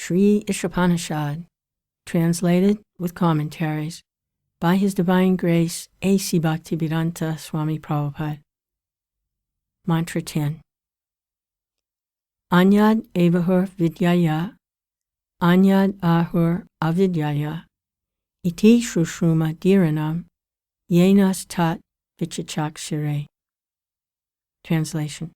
Sri Isopanisad, translated with commentaries by His Divine Grace A.C. Bhaktivedanta Swami Prabhupada. Mantra 10. Anyad evahur vidyaya, anyad ahur avidyaya, iti shrushruma dhiranam, yenas tat vichachakshire. Translation.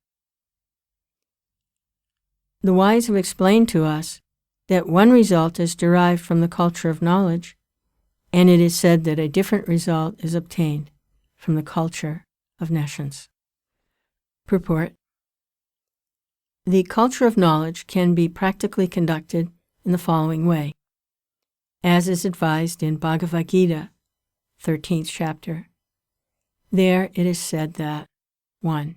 The wise have explained to us that one result is derived from the culture of knowledge, and it is said that a different result is obtained from the culture of nescience. Purport. The culture of knowledge can be practically conducted in the following way, as is advised in Bhagavad Gita, 13th chapter. There it is said that 1.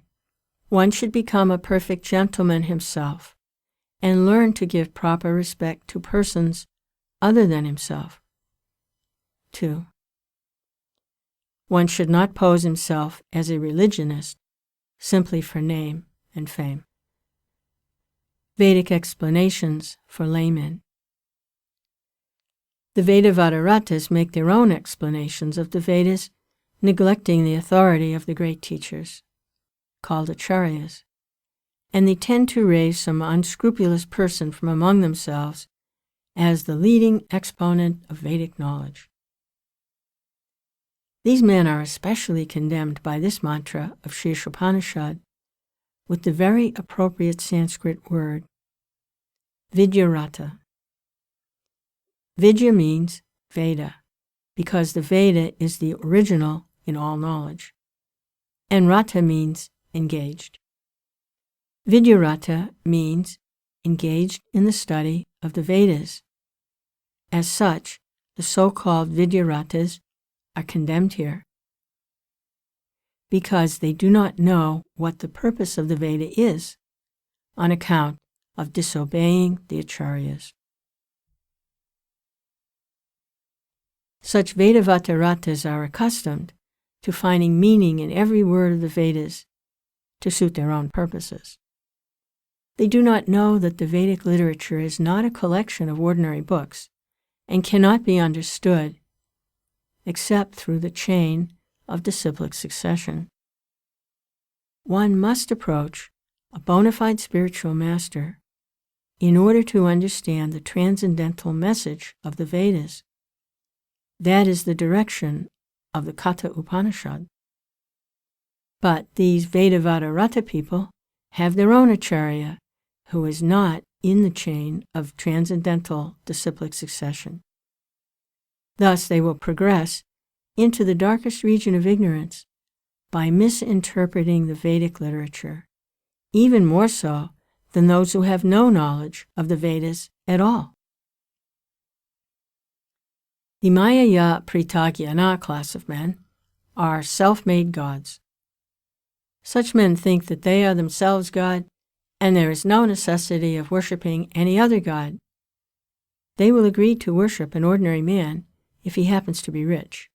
One should become a perfect gentleman himself and learn to give proper respect to persons other than himself. 2. One should not pose himself as a religionist simply for name and fame. Vedic explanations for laymen. The Vedavadaratas make their own explanations of the Vedas, neglecting the authority of the great teachers, called acharyas, and they tend to raise some unscrupulous person from among themselves as the leading exponent of Vedic knowledge. These men are especially condemned by this mantra of Sri Isopanisad with the very appropriate Sanskrit word, Vidyarata. Vidya means Veda, because the Veda is the original in all knowledge, and Rata means engaged. Vidyarata means engaged in the study of the Vedas. As such, the so-called Vidyaratas are condemned here because they do not know what the purpose of the Veda is on account of disobeying the acharyas. Such Vedavataratas are accustomed to finding meaning in every word of the Vedas to suit their own purposes. They do not know that the Vedic literature is not a collection of ordinary books and cannot be understood except through the chain of disciplic succession. One must approach a bona fide spiritual master in order to understand the transcendental message of the Vedas. That is the direction of the Katha Upanishad. But these Vedavadarata people have their own acharya, who is not in the chain of transcendental disciplic succession. Thus they will progress into the darkest region of ignorance by misinterpreting the Vedic literature, even more so than those who have no knowledge of the Vedas at all. The Mayaya Pritagyana class of men are self-made gods. Such men think that they are themselves God, and there is no necessity of worshiping any other god. They will agree to worship an ordinary man if he happens to be rich,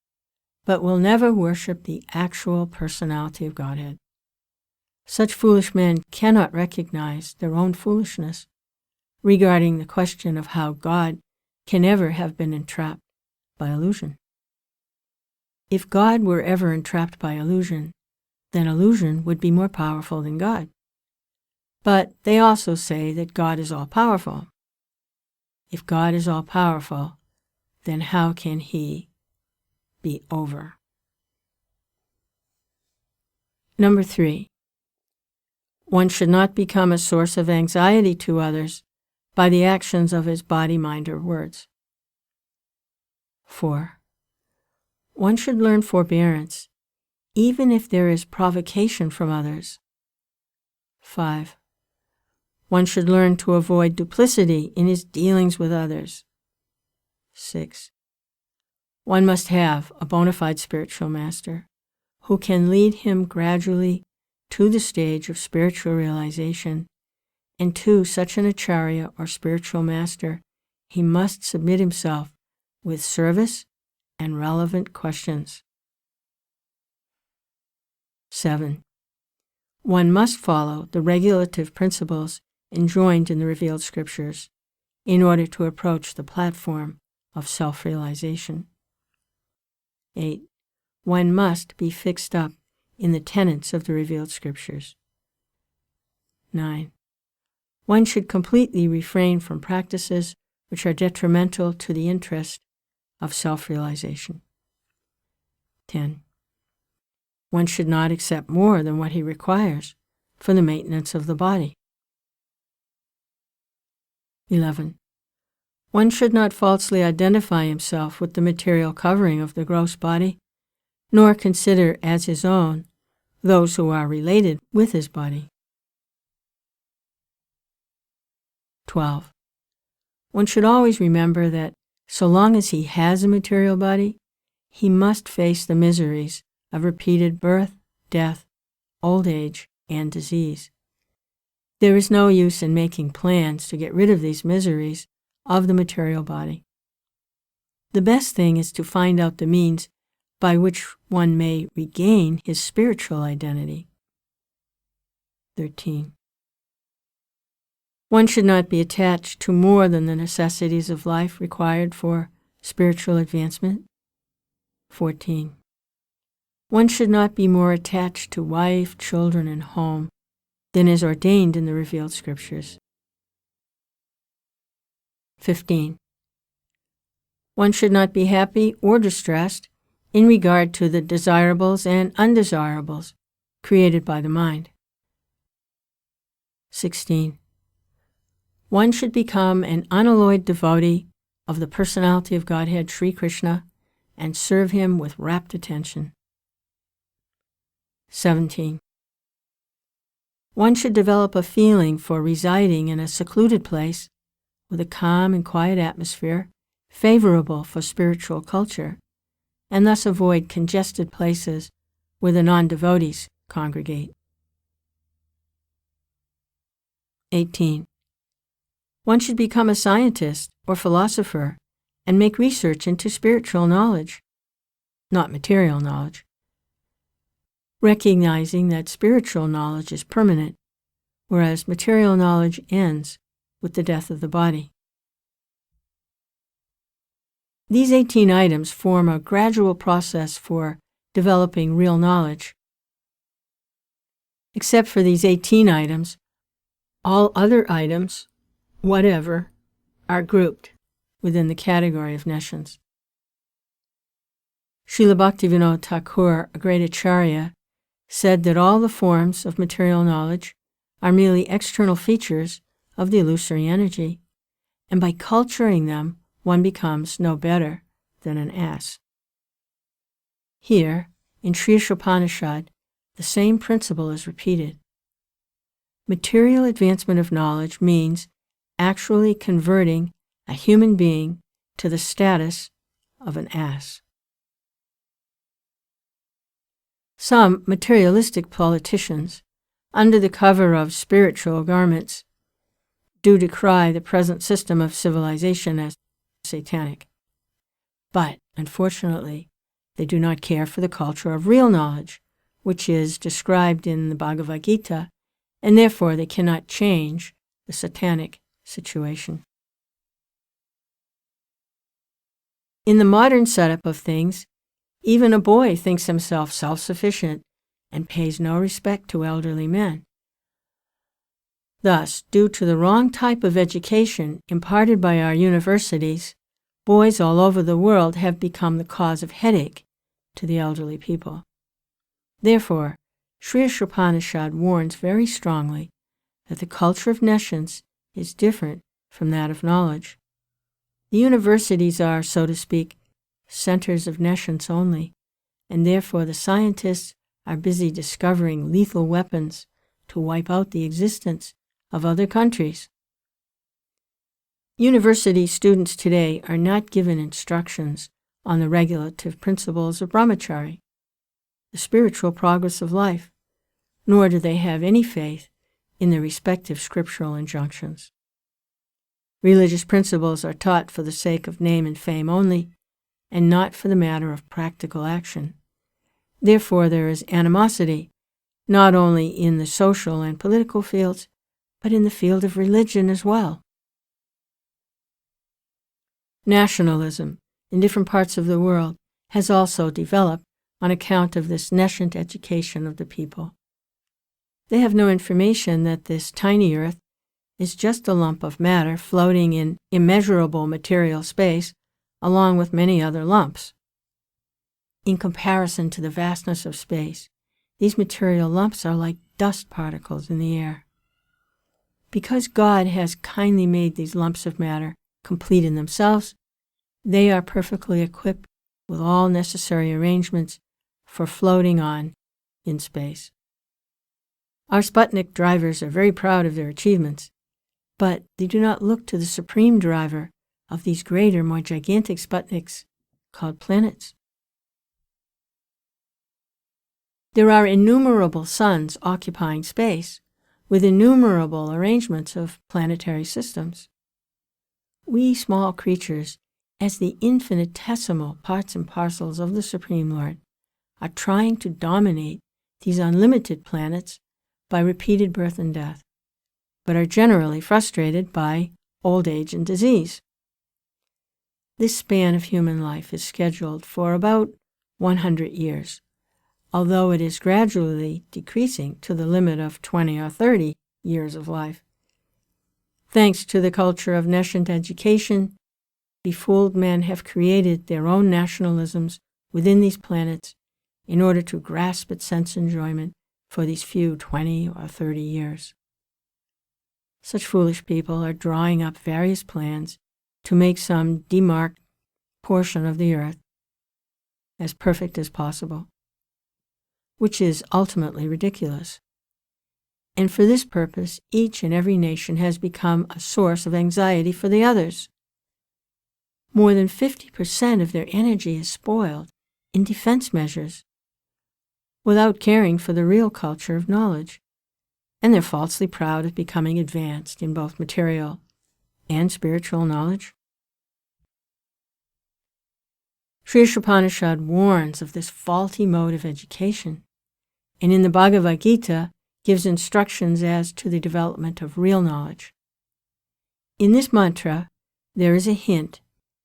but will never worship the actual personality of Godhead. Such foolish men cannot recognize their own foolishness regarding the question of how God can ever have been entrapped by illusion. If God were ever entrapped by illusion, then illusion would be more powerful than God. But they also say that God is all-powerful. If God is all-powerful, then how can He be over? Number 3. One should not become a source of anxiety to others by the actions of his body, mind, or words. 4. One should learn forbearance, even if there is provocation from others. 5. One should learn to avoid duplicity in his dealings with others. 6. One must have a bona fide spiritual master who can lead him gradually to the stage of spiritual realization, and to such an acharya or spiritual master he must submit himself with service and relevant questions. 7. One must follow the regulative principles enjoined in the revealed scriptures in order to approach the platform of self-realization. 8. One must be fixed up in the tenets of the revealed scriptures. 9. One should completely refrain from practices which are detrimental to the interest of self-realization. 10. One should not accept more than what he requires for the maintenance of the body. 11. One should not falsely identify himself with the material covering of the gross body, nor consider as his own those who are related with his body. 12. One should always remember that so long as he has a material body, he must face the miseries of repeated birth, death, old age, and disease. There is no use in making plans to get rid of these miseries of the material body. The best thing is to find out the means by which one may regain his spiritual identity. 13. One should not be attached to more than the necessities of life required for spiritual advancement. 14. One should not be more attached to wife, children, and home than is ordained in the revealed scriptures. 15. One should not be happy or distressed in regard to the desirables and undesirables created by the mind. 16. One should become an unalloyed devotee of the personality of Godhead Sri Krishna and serve him with rapt attention. 17. One should develop a feeling for residing in a secluded place with a calm and quiet atmosphere favorable for spiritual culture, and thus avoid congested places where the non-devotees congregate. 18. One should become a scientist or philosopher and make research into spiritual knowledge, not material knowledge, recognizing that spiritual knowledge is permanent, whereas material knowledge ends with the death of the body. These 18 items form a gradual process for developing real knowledge. Except for these 18 items, all other items, whatever, are grouped within the category of nescience. Srila Bhaktivinoda Thakur, a great acharya, said that all the forms of material knowledge are merely external features of the illusory energy, and by culturing them, one becomes no better than an ass. Here, in Sri Isopanisad, the same principle is repeated. Material advancement of knowledge means actually converting a human being to the status of an ass. Some materialistic politicians, under the cover of spiritual garments, do decry the present system of civilization as satanic. But, unfortunately, they do not care for the culture of real knowledge, which is described in the Bhagavad Gita, and therefore they cannot change the satanic situation. In the modern setup of things, even a boy thinks himself self-sufficient and pays no respect to elderly men. Thus, due to the wrong type of education imparted by our universities, boys all over the world have become the cause of headache to the elderly people. Therefore, Sri Isopanisad warns very strongly that the culture of nescience is different from that of knowledge. The universities are, so to speak, centers of nescience only, and therefore the scientists are busy discovering lethal weapons to wipe out the existence of other countries. University students today are not given instructions on the regulative principles of brahmachari, the spiritual progress of life, nor do they have any faith in the respective scriptural injunctions. Religious principles are taught for the sake of name and fame only, and not for the matter of practical action. Therefore, there is animosity, not only in the social and political fields, but in the field of religion as well. Nationalism in different parts of the world has also developed on account of this nescient education of the people. They have no information that this tiny earth is just a lump of matter floating in immeasurable material space along with many other lumps. In comparison to the vastness of space, these material lumps are like dust particles in the air. Because God has kindly made these lumps of matter complete in themselves, they are perfectly equipped with all necessary arrangements for floating on in space. Our Sputnik drivers are very proud of their achievements, but they do not look to the supreme driver of these greater, more gigantic Sputniks called planets. There are innumerable suns occupying space, with innumerable arrangements of planetary systems. We small creatures, as the infinitesimal parts and parcels of the Supreme Lord, are trying to dominate these unlimited planets by repeated birth and death, but are generally frustrated by old age and disease. This span of human life is scheduled for about 100 years, although it is gradually decreasing to the limit of 20 or 30 years of life. Thanks to the culture of nescient education, befooled men have created their own nationalisms within these planets in order to grasp at sense enjoyment for these few 20 or 30 years. Such foolish people are drawing up various plans to make some demarked portion of the earth as perfect as possible, which is ultimately ridiculous. And for this purpose, each and every nation has become a source of anxiety for the others. More than 50% of their energy is spoiled in defense measures, without caring for the real culture of knowledge, and they're falsely proud of becoming advanced in both material and spiritual knowledge. Sri Isopanisad warns of this faulty mode of education, and in the Bhagavad Gita gives instructions as to the development of real knowledge. In this mantra, there is a hint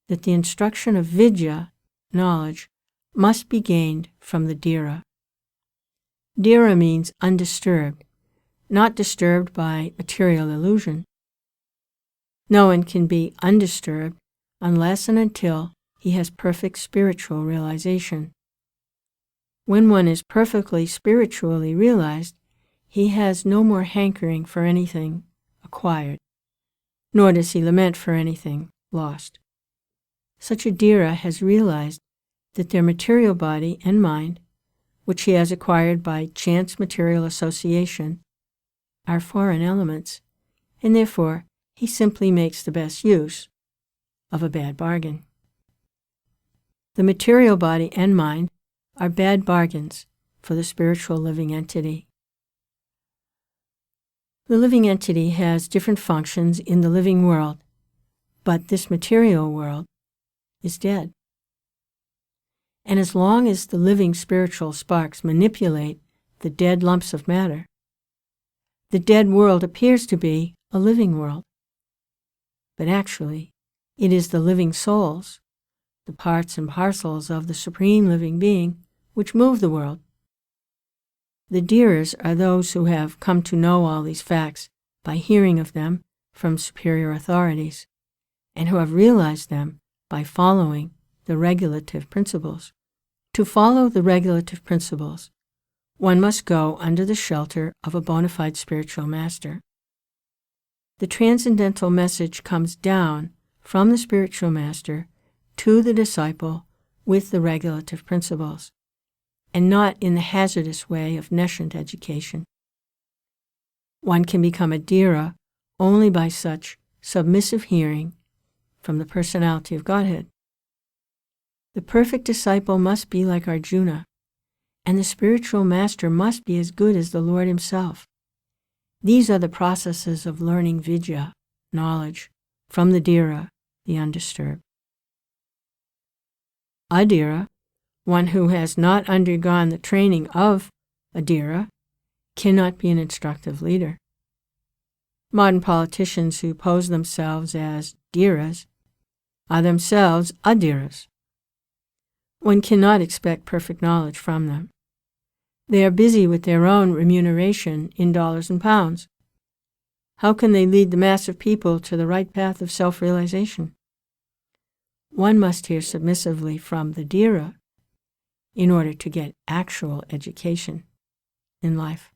that the instruction of vidya, knowledge, must be gained from the dhira. Dhira means undisturbed, not disturbed by material illusion. No one can be undisturbed unless and until he has perfect spiritual realization. When one is perfectly spiritually realized, he has no more hankering for anything acquired, nor does he lament for anything lost. Such a dhira has realized that their material body and mind, which he has acquired by chance material association, are foreign elements, and therefore he simply makes the best use of a bad bargain. The material body and mind are bad bargains for the spiritual living entity. The living entity has different functions in the living world, but this material world is dead. And as long as the living spiritual sparks manipulate the dead lumps of matter, the dead world appears to be a living world. But actually, it is the living souls, the parts and parcels of the Supreme Living Being, which move the world. The dhiras are those who have come to know all these facts by hearing of them from superior authorities, and who have realized them by following the regulative principles. To follow the regulative principles, one must go under the shelter of a bona fide spiritual master. The transcendental message comes down from the spiritual master to the disciple with the regulative principles, and not in the hazardous way of nescient education. One can become a dhira only by such submissive hearing from the personality of Godhead. The perfect disciple must be like Arjuna, and the spiritual master must be as good as the Lord himself. These are the processes of learning vidya, knowledge, from the dhira, the undisturbed. A dhira, one who has not undergone the training of a dhira, cannot be an instructive leader. Modern politicians who pose themselves as dhiras are themselves adhiras. One cannot expect perfect knowledge from them. They are busy with their own remuneration in dollars and pounds. How can they lead the mass of people to the right path of self-realization? One must hear submissively from the dhira in order to get actual education in life.